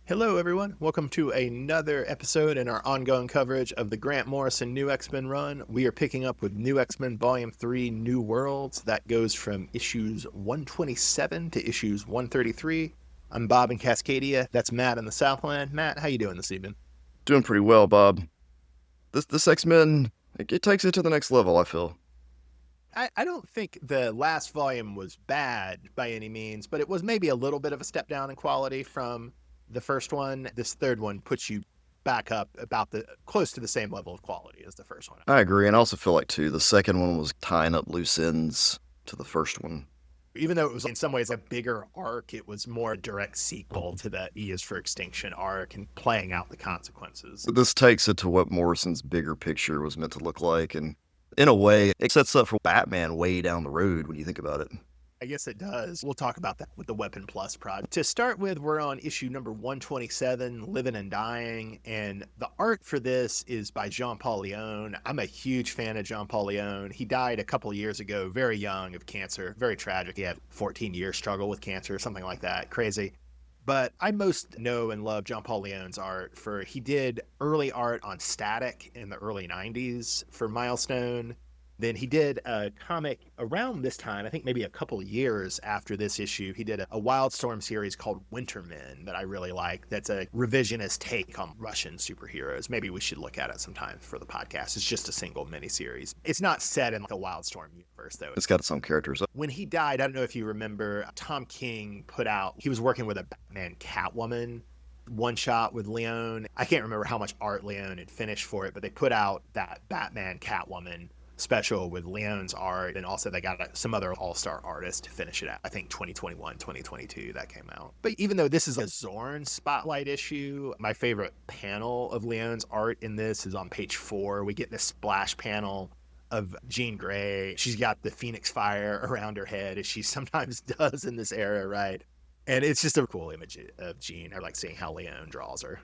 Hello, everyone. Welcome to another episode in our ongoing coverage of the Grant Morrison New X-Men run. We are picking up with New X-Men Volume 3, New Worlds. That goes from issues 127 to issues 133. I'm Bob in Cascadia. That's Matt in the Southland. Matt, how you doing this evening? Doing pretty well, Bob. This X-Men, it takes it to the next level, I feel. I don't think the last volume was bad by any means, but it was maybe a little bit of a step down in quality from the first one. This third one puts you back up about close to the same level of quality as the first one. I agree, and I also feel like, too, the second one was tying up loose ends to the first one. Even though it was in some ways a bigger arc, it was more a direct sequel to the E is for Extinction arc and playing out the consequences. This takes it to what Morrison's bigger picture was meant to look like, and in a way, it sets up for Batman way down the road when you think about it. I guess it does. We'll talk about that with the Weapon Plus project. To start with, we're on issue number 127, Living and Dying, and the art for this is by Jean-Paul Leon. I'm a huge fan of Jean-Paul Leon. He died a couple years ago, very young, of cancer. Very tragic. He had 14-year struggle with cancer, something like that. Crazy. But I most know and love Jean-Paul Leon's art for he did early art on Static in the early 90s for Milestone. Then he did a comic around this time, I think maybe a couple years after this issue. He did a Wildstorm series called Wintermen that I really like. That's a revisionist take on Russian superheroes. Maybe we should look at it sometime for the podcast. It's just a single miniseries. It's not set in the Wildstorm universe, though. It's got its own characters. When he died, I don't know if you remember, Tom King put out, he was working with a Batman Catwoman one shot with Leon. I can't remember how much art Leon had finished for it, but they put out that Batman Catwoman special with Leon's art, and also they got some other all-star artists to finish it out. I think 2021, 2022 that came out. But even though this is a Zorn spotlight issue, my favorite panel of Leon's art in this is on page 4. We get this splash panel of Jean Grey. She's got the Phoenix Fire around her head, as she sometimes does in this era, right? And it's just a cool image of Jean. I like seeing how Leon draws her.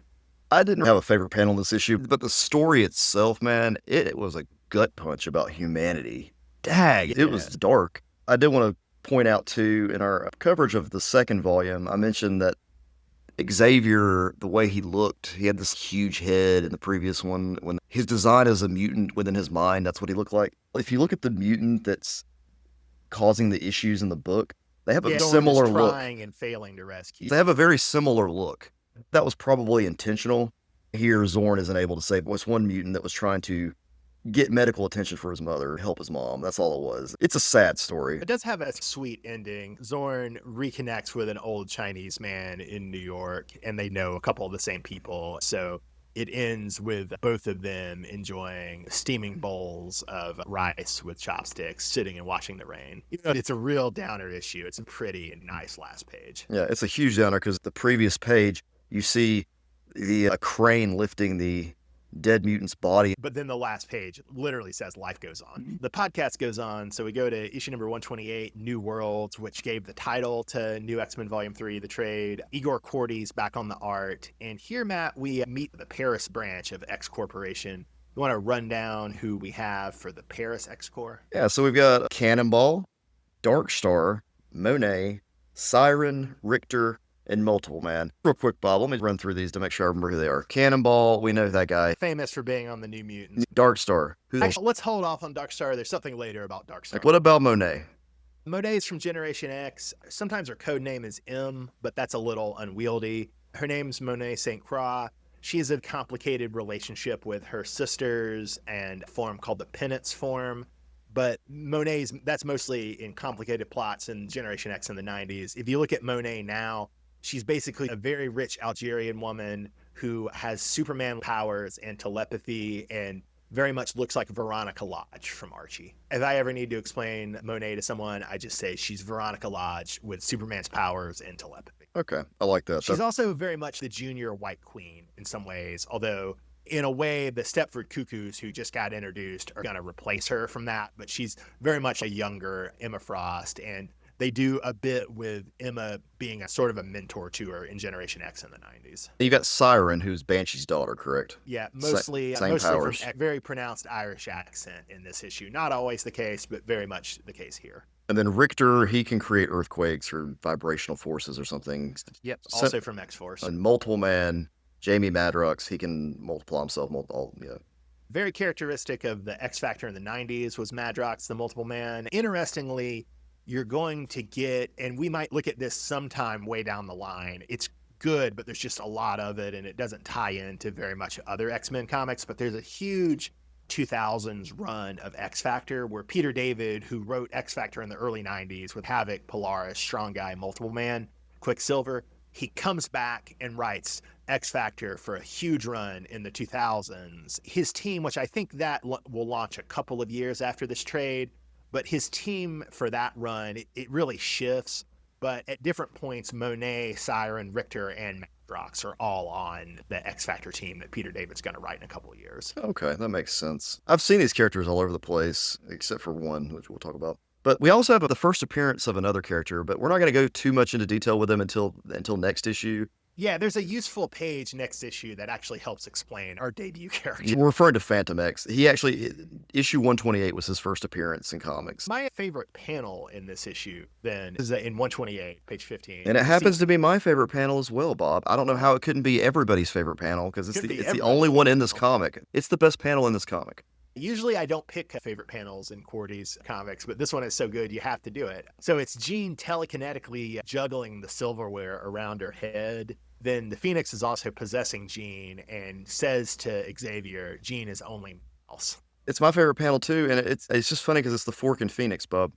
I didn't have a favorite panel in this issue, but the story itself, man, it was a gut punch about humanity. Dag, it was dark. I did want to point out, too, in our coverage of the second volume, I mentioned that Xavier, the way he looked, he had this huge head in the previous one. When his design as a mutant within his mind, that's what he looked like. If you look at the mutant that's causing the issues in the book, they have a similar look. Trying and failing to rescue. They have a very similar look. That was probably intentional. Here, Zorn isn't able to say it was one mutant that was trying to get medical attention for his mother, help his mom. That's all it was. It's a sad story. It does have a sweet ending. Zorn reconnects with an old Chinese man in New York, and they know a couple of the same people. So it ends with both of them enjoying steaming bowls of rice with chopsticks, sitting and watching the rain. It's a real downer issue. It's a pretty nice last page. Yeah, it's a huge downer because the previous page, you see the crane lifting the dead mutant's body. But then the last page literally says life goes on. The podcast goes on, so we go to issue number 128, New Worlds, which gave the title to New X-Men Volume 3, the trade. Igor Cordy's back on the art. And here, Matt, we meet the Paris branch of X Corporation. You want to run down who we have for the Paris X Corp? Yeah, so we've got Cannonball, Darkstar, Monet, Siren, Richter, and Multiple Man. Real quick, Bob, let me run through these to make sure I remember who they are. Cannonball, we know that guy. Famous for being on the New Mutants. Darkstar. Actually, let's hold off on Darkstar. There's something later about Darkstar. What about Monet? Monet is from Generation X. Sometimes her code name is M, but that's a little unwieldy. Her name's Monet St. Croix. She has a complicated relationship with her sisters and a form called the Penance form. But that's mostly in complicated plots in Generation X in the 90s. If you look at Monet now, she's basically a very rich Algerian woman who has Superman powers and telepathy and very much looks like Veronica Lodge from Archie. If I ever need to explain Monet to someone, I just say she's Veronica Lodge with Superman's powers and telepathy. Okay, I like that. She's also very much the junior White Queen in some ways, although in a way the Stepford Cuckoos who just got introduced are going to replace her from that, but she's very much a younger Emma Frost, and they do a bit with Emma being a sort of a mentor to her in Generation X in the 90s. You got Siren, who's Banshee's daughter, correct? Yeah, mostly powers. From very pronounced Irish accent in this issue. Not always the case, but very much the case here. And then Richter, he can create earthquakes or vibrational forces or something. Yep, also from X-Force. And Multiple Man, Jamie Madrox, he can multiply himself. Yeah. Very characteristic of the X Factor in the 90s was Madrox, the Multiple Man. Interestingly, you're going to get, and we might look at this sometime way down the line, it's good, but there's just a lot of it, and it doesn't tie into very much other X-Men comics, but there's a huge 2000s run of X Factor where Peter David, who wrote X Factor in the early 90s with Havoc, Polaris, Strong Guy, Multiple Man, Quicksilver, he comes back and writes X Factor for a huge run in the 2000s. His team, which I think that will launch a couple of years after this trade, but his team for that run, it really shifts. But at different points, Monet, Siren, Richter, and Madrox are all on the X Factor team that Peter David's going to write in a couple of years. Okay, that makes sense. I've seen these characters all over the place, except for one, which we'll talk about. But we also have the first appearance of another character, but we're not going to go too much into detail with him until next issue. Yeah, there's a useful page next issue that actually helps explain our debut character. We're referring to Phantom X. He actually, issue 128 was his first appearance in comics. My favorite panel in this issue, then, is in 128, page 15. And it happens to be my favorite panel as well, Bob. I don't know how it couldn't be everybody's favorite panel, because it's the only one in this comic. It's the best panel in this comic. Usually I don't pick favorite panels in Cordy's comics, but this one is so good you have to do it. So it's Jean telekinetically juggling the silverware around her head. Then the Phoenix is also possessing Jean and says to Xavier, Jean is only mouse. It's my favorite panel too, and it's just funny because it's the forking Phoenix, Bob.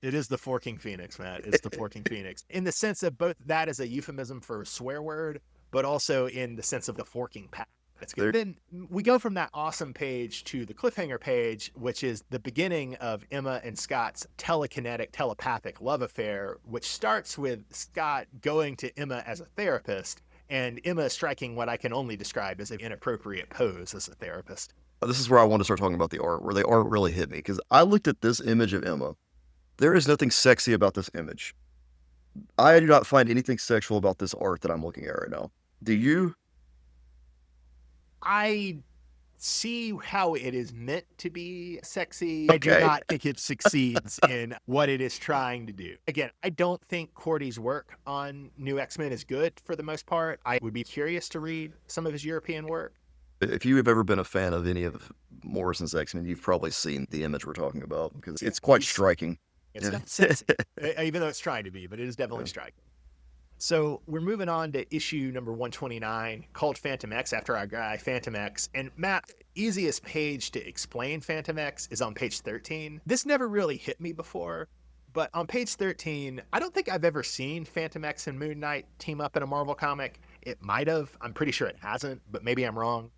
It is the forking Phoenix, Matt. It's the forking Phoenix. In the sense of both that as a euphemism for a swear word, but also in the sense of the forking pack. That's good. Then we go from that awesome page to the cliffhanger page, which is the beginning of Emma and Scott's telepathic love affair, which starts with Scott going to Emma as a therapist and Emma striking what I can only describe as an inappropriate pose as a therapist. This is where I want to start talking about the art, where the art really hit me, because I looked at this image of Emma. There is nothing sexy about this image. I do not find anything sexual about this art that I'm looking at right now. Do you? I see how it is meant to be sexy. Okay. I do not think it succeeds in what it is trying to do. Again, I don't think Cordy's work on New X-Men is good for the most part. I would be curious to read some of his European work. If you have ever been a fan of any of Morrison's X-Men, you've probably seen the image we're talking about, because it's quite striking. It's not sexy, even though it's trying to be, but it is definitely striking. So we're moving on to issue number 129, called Phantom X, after our guy Phantom X. And Matt, easiest page to explain Phantom X is on page 13. This never really hit me before, but on page 13, I don't think I've ever seen Phantom X and Moon Knight team up in a Marvel comic. It might have. I'm pretty sure it hasn't, but maybe I'm wrong.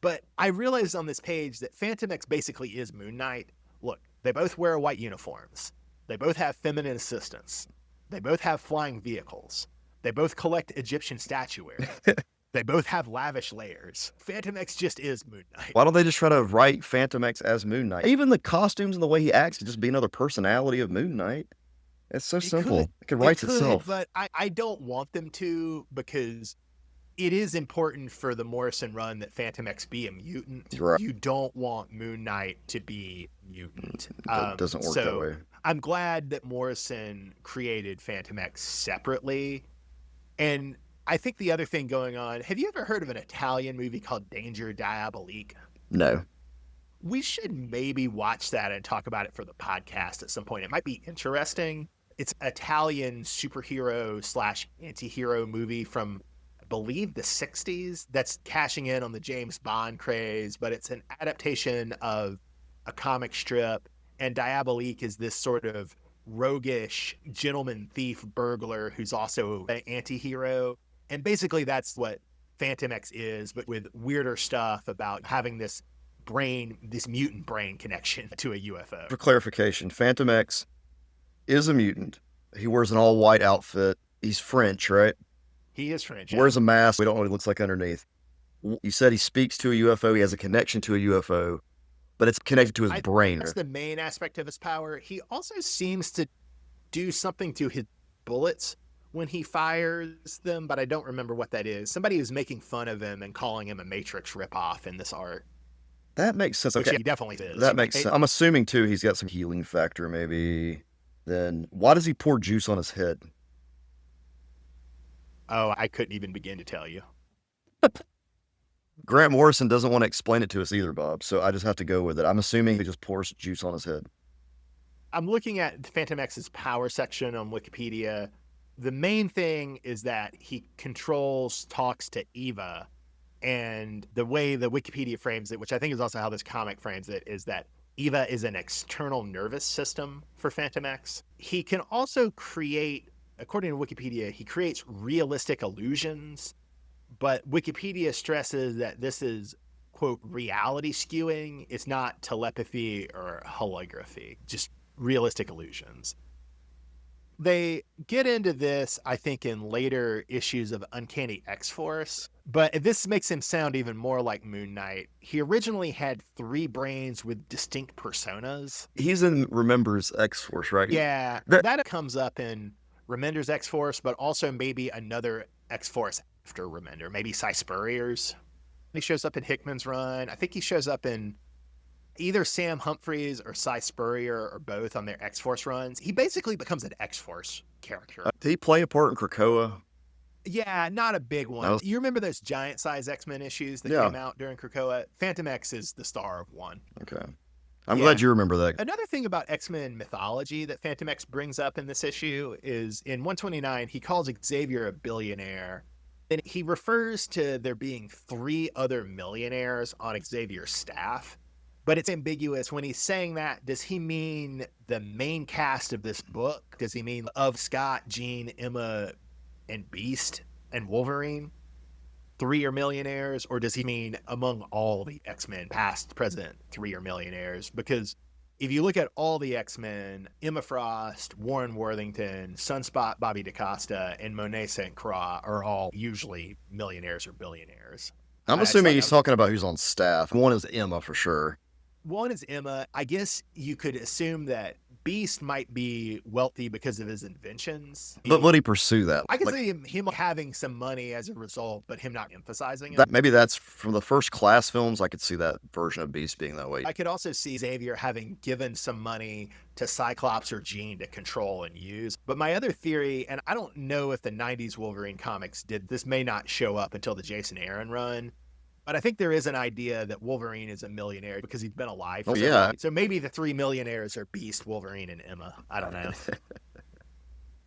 But I realized on this page that Phantom X basically is Moon Knight. Look, they both wear white uniforms. They both have feminine assistants. They both have flying vehicles. They both collect Egyptian statuary. They both have lavish layers. Phantom X just is Moon Knight. Why don't they just try to write Phantom X as Moon Knight? Even the costumes and the way he acts could just be another personality of Moon Knight. It's so simple. It could write itself. But I don't want them to, because it is important for the Morrison run that Phantom X be a mutant. Right. You don't want Moon Knight to be mutant. It doesn't work that way. I'm glad that Morrison created Phantom X separately. And I think the other thing going on, have you ever heard of an Italian movie called Danger Diabolique? No. We should maybe watch that and talk about it for the podcast at some point. It might be interesting. It's an Italian superhero / anti-hero movie from, I believe, the 60s that's cashing in on the James Bond craze, but it's an adaptation of a comic strip, and Diabolique is this sort of roguish gentleman thief burglar who's also an anti-hero. And basically that's what Phantom X is, but with weirder stuff about having this mutant brain connection to a UFO. For clarification, Phantom X is a mutant. He wears an all-white outfit. He's French, right? He is French. Wears a mask. We don't know what he looks like underneath. You said he speaks to a UFO. He has a connection to a UFO, but it's connected to his brain. That's the main aspect of his power. He also seems to do something to his bullets when he fires them, but I don't remember what that is. Somebody was making fun of him and calling him a Matrix ripoff in this art. That makes sense. Which Okay, he definitely is. That makes sense. I'm assuming too he's got some healing factor, maybe. Then why does he pour juice on his head? Oh, I couldn't even begin to tell you. Grant Morrison doesn't want to explain it to us either, Bob, so I just have to go with it. I'm assuming he just pours juice on his head. I'm looking at Phantom X's power section on Wikipedia. The main thing is that he talks to Eva. And the way the Wikipedia frames it, which I think is also how this comic frames it, is that Eva is an external nervous system for Phantom X. He can also create, according to Wikipedia, he creates realistic illusions, but Wikipedia stresses that this is, quote, reality skewing. It's not telepathy or holography, just realistic illusions. They get into this, I think, in later issues of Uncanny X-Force, but this makes him sound even more like Moon Knight. He originally had 3 brains with distinct personas. He's in Remember's X-Force, right? Yeah, that comes up in Remender's X-Force, but also maybe another X-Force after Remender, maybe Cy Spurrier's. He shows up in Hickman's run. I think he shows up in either Sam Humphries or Cy Spurrier or both on their X-Force runs. He basically becomes an X-Force character. Did he play a part in Krakoa? Yeah, not a big one. You remember those giant size X-Men issues that came out during Krakoa? Phantom X is the star of one. Okay. I'm glad you remember that. Another thing about X-Men mythology that Phantom X brings up in this issue is in 129, he calls Xavier a billionaire. And he refers to there being 3 other millionaires on Xavier's staff. But it's ambiguous. When he's saying that, does he mean the main cast of this book? Does he mean of Scott, Jean, Emma, and Beast, and Wolverine? 3 are millionaires? Or does he mean among all the X-Men, past, present, 3 are millionaires? Because if you look at all the X-Men, Emma Frost, Warren Worthington, Sunspot Bobby DaCosta, and Monet St. Croix are all usually millionaires or billionaires. I'm assuming he's talking about who's on staff. One is Emma for sure. One is Emma. I guess you could assume that Beast might be wealthy because of his inventions. But would he pursue that? I could see him having some money as a result, but him not emphasizing it. Maybe that's from the First Class films. I could see that version of Beast being that way. I could also see Xavier having given some money to Cyclops or Jean to control and use. But my other theory, and I don't know if the 90s Wolverine comics did, this may not show up until the Jason Aaron run, but I think there is an idea that Wolverine is a millionaire because he's been alive for so long. So maybe the 3 millionaires are Beast, Wolverine, and Emma. I don't know.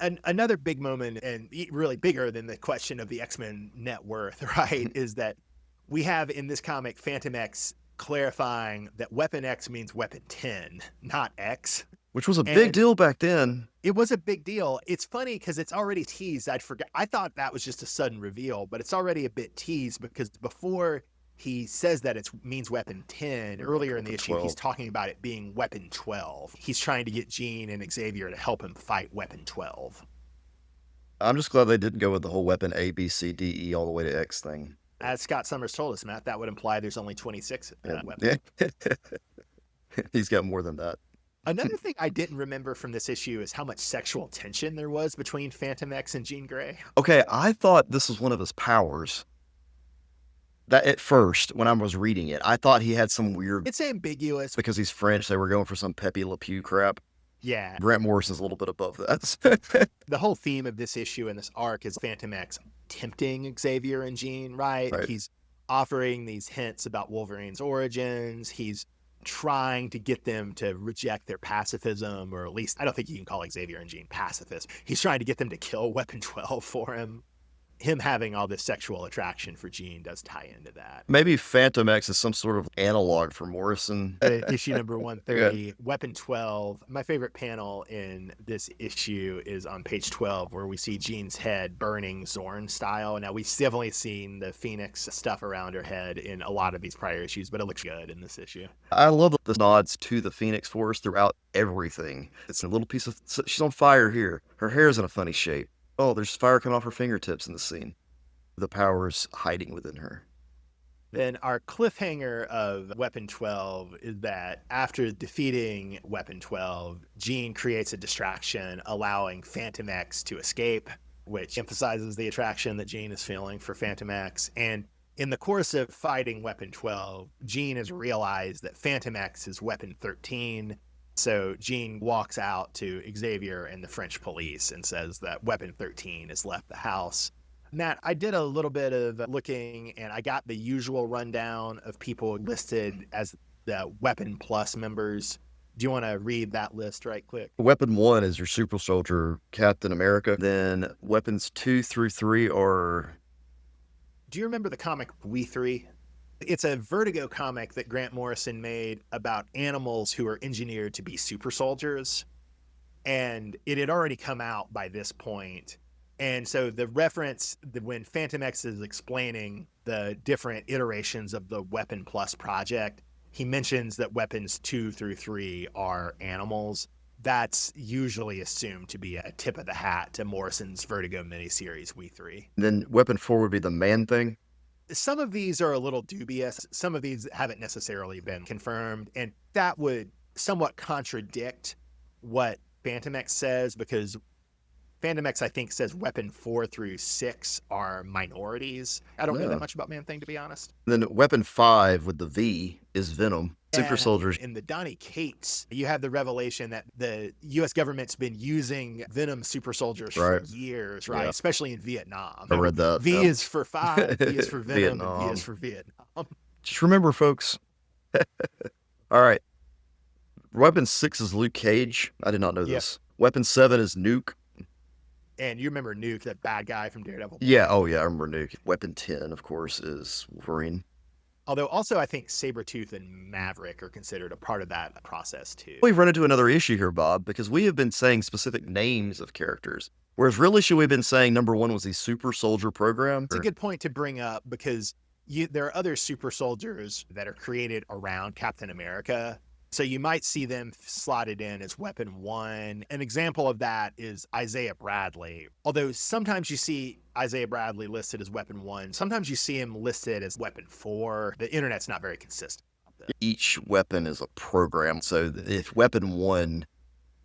And another big moment, and really bigger than the question of the X-Men net worth, right, is that we have in this comic Phantom X clarifying that Weapon X means Weapon 10, not X. Which was a big deal back then. It was a big deal. It's funny because it's already teased. I thought that was just a sudden reveal, but it's already a bit teased because before he says that it means Weapon 10, earlier in the issue, he's talking about it being Weapon 12. He's trying to get Jean and Xavier to help him fight Weapon 12. I'm just glad they didn't go with the whole Weapon A, B, C, D, E all the way to X thing. As Scott Summers told us, Matt, that would imply there's only 26 weapons. He's got more than that. Another thing I didn't remember from this issue is how much sexual tension there was between Phantom X and Jean Grey. Okay, I thought this was one of his powers. That at first, when I was reading it, I thought he had some weird... It's ambiguous. Because he's French, they were going for some Pepe Le Pew crap. Yeah. Grant Morrison's a little bit above that. The whole theme of this issue and this arc is Phantom X tempting Xavier and Jean, right? He's offering these hints about Wolverine's origins. He's trying to get them to reject their pacifism, or at least, I don't think you can call Xavier and Jean pacifist. He's trying to get them to kill Weapon 12 for him. Him having all this sexual attraction for Jean does tie into that. Maybe Phantom X is some sort of analog for Morrison. Issue number 130, Weapon 12. My favorite panel in this issue is on page 12, where we see Jean's head burning Zorn style. Now, we've definitely seen the Phoenix stuff around her head in a lot of these prior issues, but it looks good in this issue. I love the nods to the Phoenix Force throughout everything. It's a little piece of... She's on fire here. Her hair's in a funny shape. Oh, there's fire coming off her fingertips in the scene. The power's hiding within her. Then our cliffhanger of Weapon 12 is that after defeating Weapon 12, Jean creates a distraction, allowing Phantom X to escape, which emphasizes the attraction that Jean is feeling for Phantom X. And in the course of fighting Weapon 12, Jean has realized that Phantom X is Weapon 13, So Jean walks out to Xavier and the French police and says that Weapon 13 has left the house. Matt, I did a little bit of looking and I got the usual rundown of people listed as the Weapon Plus members. Do you want to read that list right quick? Weapon 1 is your super soldier, Captain America. Then weapons 2 through 3 are... Do you remember the comic We Three? It's a Vertigo comic that Grant Morrison made about animals who are engineered to be super soldiers. And it had already come out by this point. And so the reference that when Phantom X is explaining the different iterations of the Weapon Plus project, he mentions that weapons 2 through 3 are animals. That's usually assumed to be a tip of the hat to Morrison's Vertigo miniseries, We Three. Then weapon 4 would be the Man-Thing. Some of these are a little dubious. Some of these haven't necessarily been confirmed. And that would somewhat contradict what Phantom X says, because Phantom X, I think, says weapon 4 through 6 are minorities. I don't know that much about Man-Thing, to be honest. Then weapon 5 with the V is Venom. Super soldiers. In the Donny Cates, you have the revelation that the U.S. government's been using Venom super soldiers for years, right? Yeah. Especially in Vietnam. I read that. V is for 5, V is for Venom, and V is for Vietnam. Just remember, folks. All right. Weapon 6 is Luke Cage. I did not know this. Weapon 7 is Nuke. And you remember Nuke, that bad guy from Daredevil? Yeah, I remember Nuke. Weapon 10, of course, is Wolverine. Although also I think Sabretooth and Maverick are considered a part of that process too. We've run into another issue here, Bob, because we have been saying specific names of characters, whereas really should we have been saying number 1 was the super soldier program? It's a good point to bring up, because there are other super soldiers that are created around Captain America. So you might see them slotted in as Weapon 1. An example of that is Isaiah Bradley. Although sometimes you see Isaiah Bradley listed as Weapon 1, sometimes you see him listed as Weapon 4. The internet's not very consistent. Each weapon is a program. So if Weapon 1,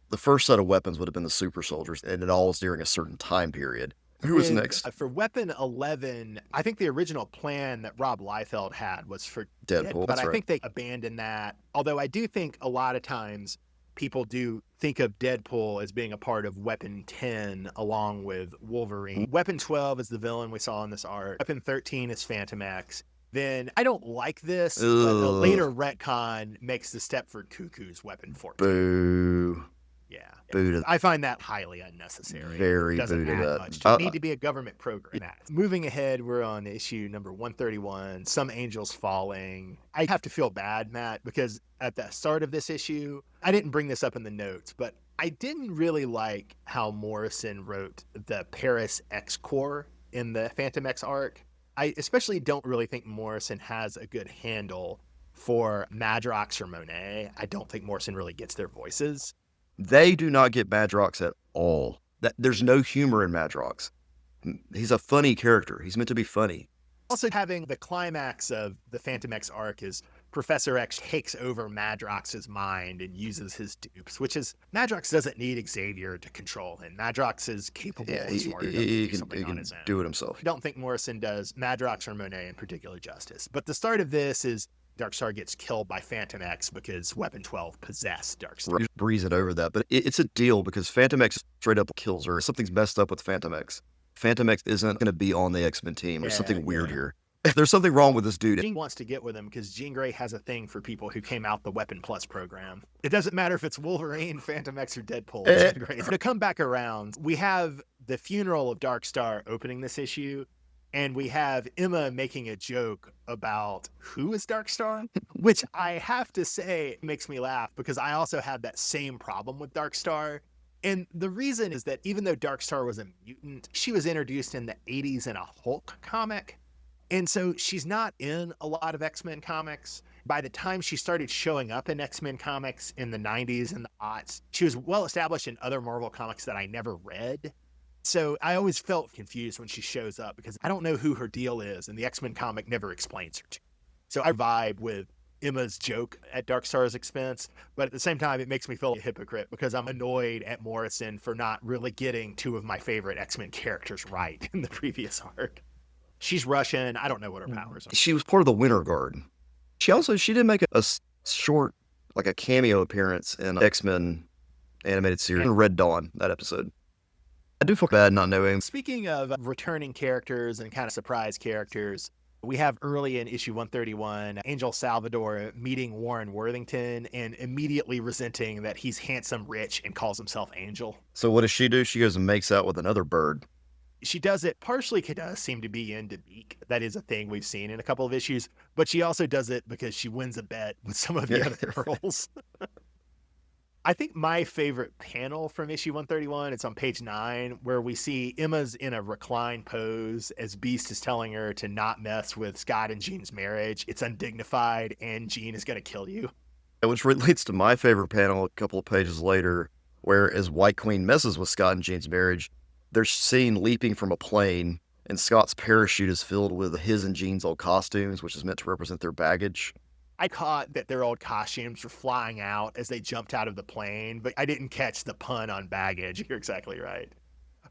the first set of weapons would have been the super soldiers, and it all was during a certain time period. Who was next? For Weapon 11, I think the original plan that Rob Liefeld had was for Deadpool, but I think they abandoned that. Although I do think a lot of times people do think of Deadpool as being a part of Weapon 10 along with Wolverine. Weapon 12 is the villain we saw in this art. Weapon 13 is Phantom X. Then I don't like this, but a later retcon makes the Stepford Cuckoo's Weapon 14. Boo. Yeah. Boo. I find that highly unnecessary. Very doesn't boo add to that. much. You need to be a government program. Moving ahead, we're on issue number 131, Some Angels Falling. I have to feel bad, Matt, because at the start of this issue, I didn't bring this up in the notes, but I didn't really like how Morrison wrote the Paris X-Corps in the Phantom X arc. I especially don't really think Morrison has a good handle for Madrox or Monet. I don't think Morrison really gets their voices. They do not get Madrox at all. There's no humor in Madrox. He's a funny character. He's meant to be funny. Also, having the climax of the Phantom X arc is Professor X takes over Madrox's mind and uses his dupes, which is Madrox doesn't need Xavier to control him. Madrox is capable and smart enough to do something on his own. Do it himself. I don't think Morrison does Madrox or Monet in particular justice. But the start of this is Darkstar gets killed by Phantom X because Weapon 12 possessed Darkstar. Breeze it over that, but it's a deal because Phantom X straight up kills her. Something's messed up with Phantom X. Phantom X isn't going to be on the X-Men team. There's something weird here. There's something wrong with this dude. Jean wants to get with him because Jean Grey has a thing for people who came out the Weapon Plus program. It doesn't matter if it's Wolverine, Phantom X, or Deadpool. Jean Grey. To come back around, we have the funeral of Darkstar opening this issue. And we have Emma making a joke about who is Darkstar, which I have to say makes me laugh because I also had that same problem with Darkstar. And the reason is that even though Darkstar was a mutant, she was introduced in the 80s in a Hulk comic. And so she's not in a lot of X-Men comics. By the time she started showing up in X-Men comics in the 90s and the aughts, she was well established in other Marvel comics that I never read. So I always felt confused when she shows up because I don't know who her deal is, and the X-Men comic never explains her to me. So I vibe with Emma's joke at Darkstar's expense, but at the same time, it makes me feel a hypocrite because I'm annoyed at Morrison for not really getting two of my favorite X-Men characters right in the previous arc. She's Russian. I don't know what her powers are. She was part of the Winter Guard. She did make a short like a cameo appearance in X-Men animated series, Red Dawn, that episode. I do feel bad not knowing. Speaking of returning characters and kind of surprise characters, we have early in issue 131, Angel Salvador meeting Warren Worthington and immediately resenting that he's handsome, rich, and calls himself Angel. So what does she do? She goes and makes out with another bird. She does it partially because does seem to be into Beak. That is a thing we've seen in a couple of issues, but she also does it because she wins a bet with some of the other girls. I think my favorite panel from issue 131, it's on page 9, where we see Emma's in a reclined pose as Beast is telling her to not mess with Scott and Jean's marriage. It's undignified and Jean is going to kill you. Which relates to my favorite panel a couple of pages later, where as White Queen messes with Scott and Jean's marriage, they're seen leaping from a plane, and Scott's parachute is filled with his and Jean's old costumes, which is meant to represent their baggage. I caught that their old costumes were flying out as they jumped out of the plane, but I didn't catch the pun on baggage. You're exactly right.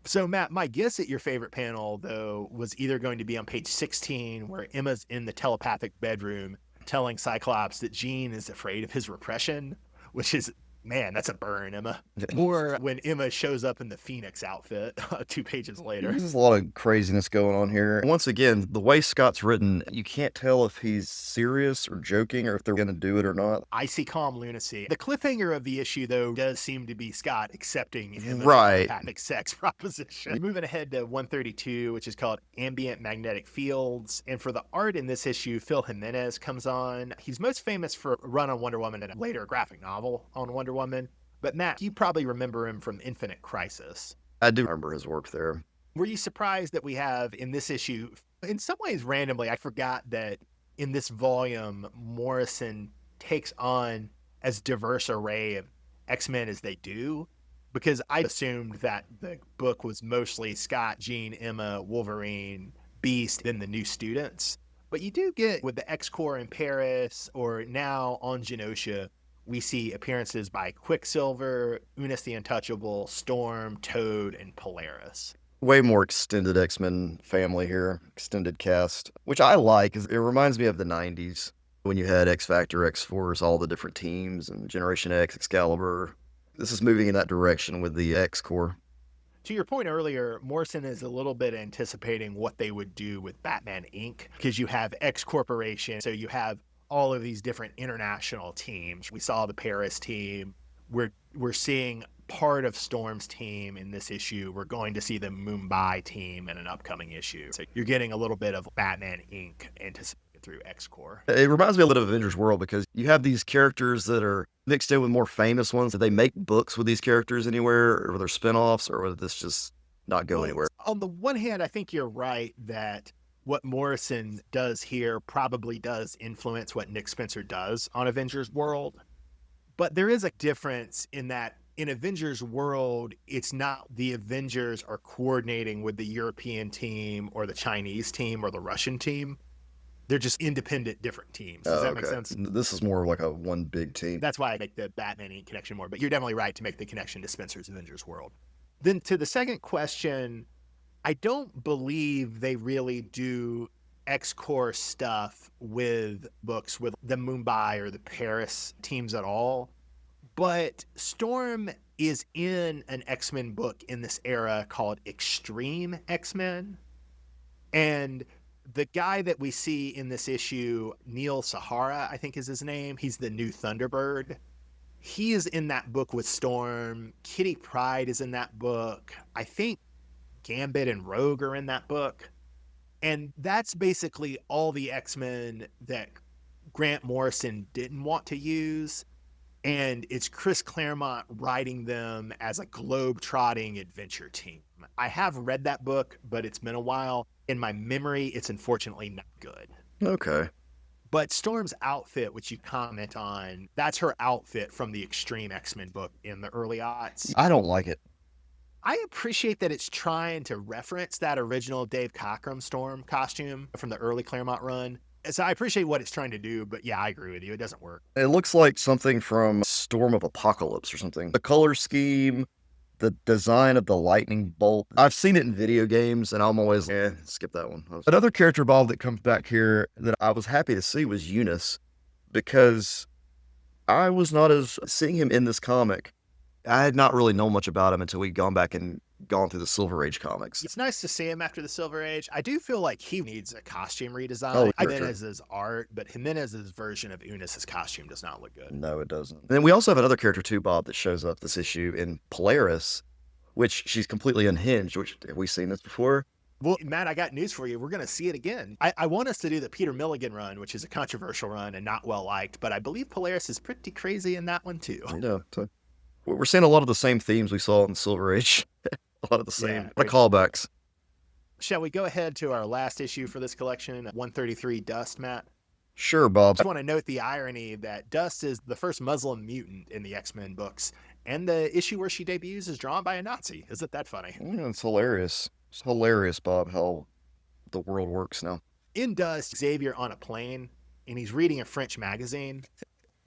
So, Matt, my guess at your favorite panel, though, was either going to be on page 16, where Emma's in the telepathic bedroom telling Cyclops that Jean is afraid of his repression, which is, man, that's a burn, Emma. Or when Emma shows up in the Phoenix outfit 2 pages later. There's a lot of craziness going on here. Once again, the way Scott's written, you can't tell if he's serious or joking or if they're going to do it or not. Icy calm lunacy. The cliffhanger of the issue, though, does seem to be Scott accepting Emma's telepathic sex proposition. Moving ahead to 132, which is called Ambient Magnetic Fields. And for the art in this issue, Phil Jimenez comes on. He's most famous for a run on Wonder Woman and a later graphic novel on Wonder Woman. But Matt, you probably remember him from Infinite Crisis. I do remember his work there. Were you surprised that we have in this issue, in some ways randomly, I forgot that in this volume, Morrison takes on as diverse array of X-Men as they do? Because I assumed that the book was mostly Scott, Jean, Emma, Wolverine, Beast, then the new students. But you do get, with the X-Corps in Paris, or now on Genosha, we see appearances by Quicksilver, Unis the Untouchable, Storm, Toad, and Polaris. Way more extended X-Men family here, extended cast, which I like. It reminds me of the 90s when you had X-Factor, X-Force, all the different teams, and Generation X, Excalibur. This is moving in that direction with the X-Corps. To your point earlier, Morrison is a little bit anticipating what they would do with Batman Inc. because you have X Corporation, so you have all of these different international teams. We saw the Paris team. We're seeing part of Storm's team in this issue. We're going to see the Mumbai team in an upcoming issue. So you're getting a little bit of Batman Inc. anticipated through X-Corps. It reminds me a little of Avengers World because you have these characters that are mixed in with more famous ones. Did they make books with these characters anywhere, or were there spinoffs, or would this just not go anywhere? On the one hand, I think you're right that what Morrison does here probably does influence what Nick Spencer does on Avengers World. But there is a difference in that in Avengers World, it's not the Avengers are coordinating with the European team or the Chinese team or the Russian team. They're just independent, different teams. Does that make sense? This is more like a one big team. That's why I make the Batman Inc. connection more. But you're definitely right to make the connection to Spencer's Avengers World. Then to the second question, I don't believe they really do X-Corps stuff with books with the Mumbai or the Paris teams at all. But Storm is in an X-Men book in this era called Extreme X-Men. And the guy that we see in this issue, Neil Sahara, I think is his name. He's the new Thunderbird. He is in that book with Storm. Kitty Pryde is in that book. I think Gambit and Rogue are in that book. And that's basically all the X-Men that Grant Morrison didn't want to use. And it's Chris Claremont writing them as a globe-trotting adventure team. I have read that book, but it's been a while. In my memory, it's unfortunately not good. Okay. But Storm's outfit, which you comment on, that's her outfit from the Extreme X-Men book in the early aughts. I don't like it. I appreciate that it's trying to reference that original Dave Cockrum Storm costume from the early Claremont run. So I appreciate what it's trying to do, but yeah, I agree with you. It doesn't work. It looks like something from Storm of Apocalypse or something. The color scheme, the design of the lightning bolt. I've seen it in video games, and I'm always, skip that one. Another character, Bob, that comes back here that I was happy to see was Eunice, because I was not as seeing him in this comic. I had not really known much about him until we'd gone back and gone through the Silver Age comics. It's nice to see him after the Silver Age. I do feel like he needs a costume redesign. Oh, sure. Jimenez's art, but Jimenez's version of Unis's costume does not look good. No, it doesn't. And then we also have another character too, Bob, that shows up this issue in Polaris, which she's completely unhinged. Which, have we seen this before? Well, Matt, I got news for you. We're going to see it again. I want us to do the Peter Milligan run, which is a controversial run and not well liked, but I believe Polaris is pretty crazy in that one too. Yeah, so we're seeing a lot of the same themes we saw in Silver Age. A lot of the same callbacks. Shall we go ahead to our last issue for this collection, 133 Dust, Matt? Sure, Bob. I just want to note the irony that Dust is the first Muslim mutant in the X-Men books, and the issue where she debuts is drawn by a Nazi. Isn't that funny? Yeah, it's hilarious. It's hilarious, Bob, how the world works now. In Dust, Xavier on a plane, and he's reading a French magazine.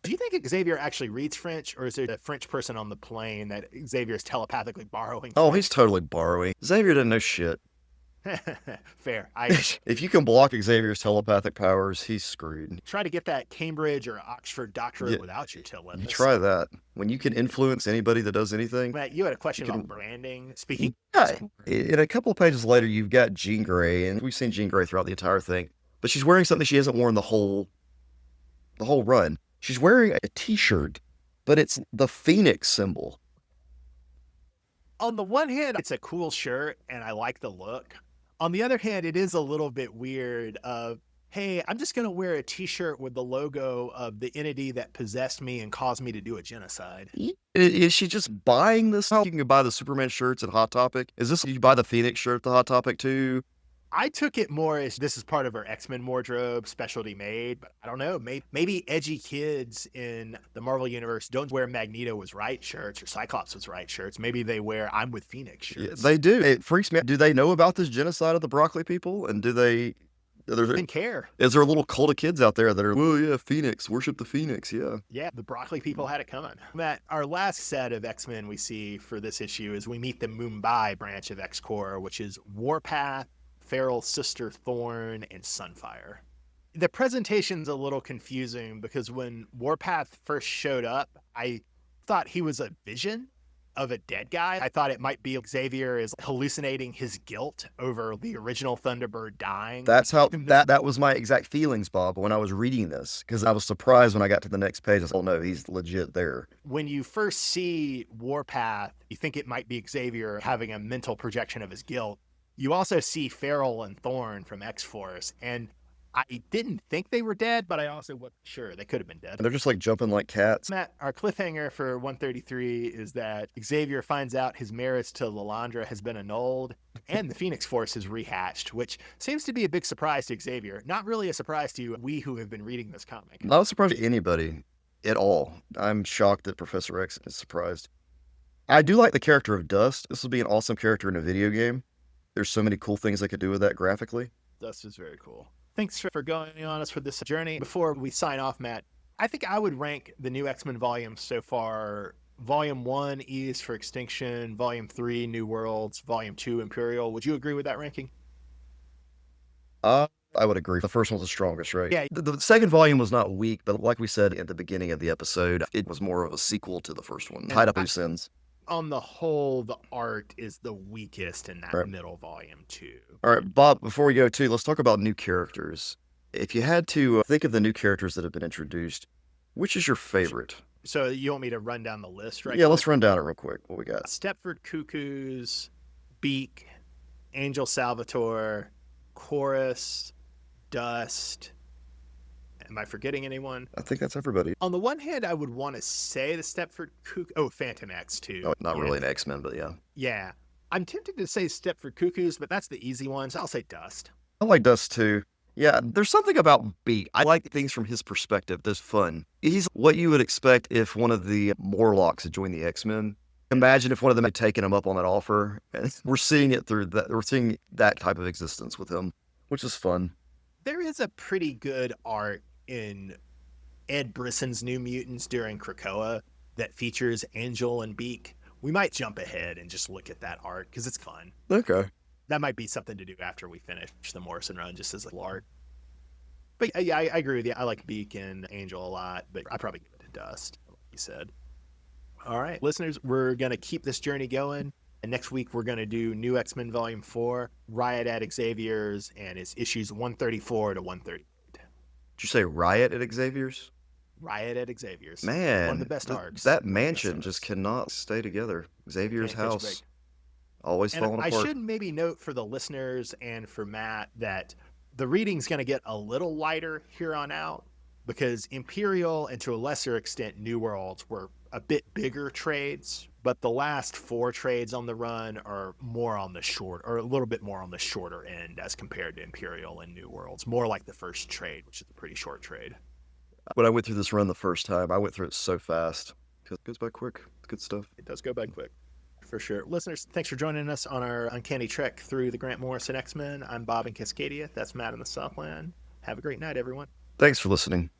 Do you think Xavier actually reads French, or is there a French person on the plane that Xavier is telepathically borrowing? Oh, he's totally borrowing. Xavier doesn't know shit. Fair. If you can block Xavier's telepathic powers, he's screwed. Try to get that Cambridge or Oxford doctorate without your telepathy. You try that. When you can influence anybody that does anything. Matt, you had a question about branding. Speaking. Yeah, in a couple of pages later, you've got Jean Grey, and we've seen Jean Grey throughout the entire thing, but she's wearing something she hasn't worn the whole run. She's wearing a T-shirt, but it's the Phoenix symbol. On the one hand, it's a cool shirt, and I like the look. On the other hand, it is a little bit weird of, hey, I'm just going to wear a T-shirt with the logo of the entity that possessed me and caused me to do a genocide. Is she just buying this? How you can buy the Superman shirts at Hot Topic? Is this, you buy the Phoenix shirt at the Hot Topic too? I took it more as this is part of her X-Men wardrobe, specialty made, but I don't know. Maybe edgy kids in the Marvel Universe don't wear Magneto was right shirts or Cyclops was right shirts. Maybe they wear I'm with Phoenix shirts. Yeah, they do. It freaks me out. Do they know about this genocide of the broccoli people? And do they didn't care? Is there a little cult of kids out there that are, oh yeah, Phoenix, worship the Phoenix, yeah. Yeah, the broccoli people had it coming. Matt, our last set of X-Men we see for this issue is we meet the Mumbai branch of X-Corps, which is Warpath, Farrell's sister Thorn, and Sunfire. The presentation's a little confusing because when Warpath first showed up, I thought he was a vision of a dead guy. I thought it might be Xavier is hallucinating his guilt over the original Thunderbird dying. That's how that was my exact feelings, Bob, when I was reading this, because I was surprised when I got to the next page. I said, oh no, he's legit there. When you first see Warpath, you think it might be Xavier having a mental projection of his guilt. You also see Farrell and Thorn from X-Force, and I didn't think they were dead, but I also wasn't sure. They could have been dead. And they're just like jumping like cats. Matt, our cliffhanger for 133 is that Xavier finds out his marriage to Lilandra has been annulled, and the Phoenix Force is rehatched, which seems to be a big surprise to Xavier. Not really a surprise to we who have been reading this comic. Not a surprise to anybody at all. I'm shocked that Professor X is surprised. I do like the character of Dust. This would be an awesome character in a video game. There's so many cool things they could do with that graphically. Dust is very cool. Thanks for going on us for this journey. Before we sign off, Matt, I think I would rank the new X-Men volumes so far. Volume 1, E is for Extinction. Volume 3, New Worlds. Volume 2, Imperial. Would you agree with that ranking? I would agree. The first one's the strongest, right? Yeah. The second volume was not weak, but like we said at the beginning of the episode, it was more of a sequel to the first one. Tied up loose ends. On the whole, the art is the weakest in that middle volume, too. All right, Bob, before we go, too, let's talk about new characters. If you had to think of the new characters that have been introduced, which is your favorite? So you want me to run down the list, right? Yeah, let's run down it real quick. What we got? Stepford Cuckoos, Beak, Angel Salvatore, Chorus, Dust. Am I forgetting anyone? I think that's everybody. On the one hand, I would want to say the Stepford Cuckoos. Oh, Phantom X, too. Oh, not really an X-Men, but yeah. Yeah. I'm tempted to say Stepford Cuckoos, but that's the easy one, so I'll say Dust. I like Dust, too. Yeah, there's something about Beak. I like things from his perspective. There's fun. He's what you would expect if one of the Morlocks had joined the X-Men. Imagine if one of them had taken him up on that offer. And we're seeing it through that. We're seeing that type of existence with him, which is fun. There is a pretty good art in Ed Brisson's New Mutants during Krakoa that features Angel and Beak. We might jump ahead and just look at that art because it's fun. Okay. That might be something to do after we finish the Morrison run, just as a art. But yeah, I agree with you. I like Beak and Angel a lot, but I probably give it to dust, like you said. All right, listeners, we're going to keep this journey going. And next week, we're going to do New X-Men Volume 4, Riot at Xavier's, and it's issues 134 to 138. Did you say Riot at Xavier's? Riot at Xavier's. Man, one of the best arcs. That mansion just cannot stay together. Xavier's house always falling apart. I should maybe note for the listeners and for Matt that the reading's going to get a little lighter here on out, because Imperial and to a lesser extent New Worlds were a bit bigger trades, but the last 4 trades on the run are more on the short, or a little bit more on the shorter end as compared to Imperial and New Worlds. More like the first trade, which is a pretty short trade. When I went through this run the first time, I went through it so fast. It goes by quick. It's good stuff. It does go by quick, for sure. Listeners, thanks for joining us on our Uncanny Trek through the Grant Morrison X-Men. I'm Bob in Cascadia. That's Matt in the Southland. Have a great night, everyone. Thanks for listening.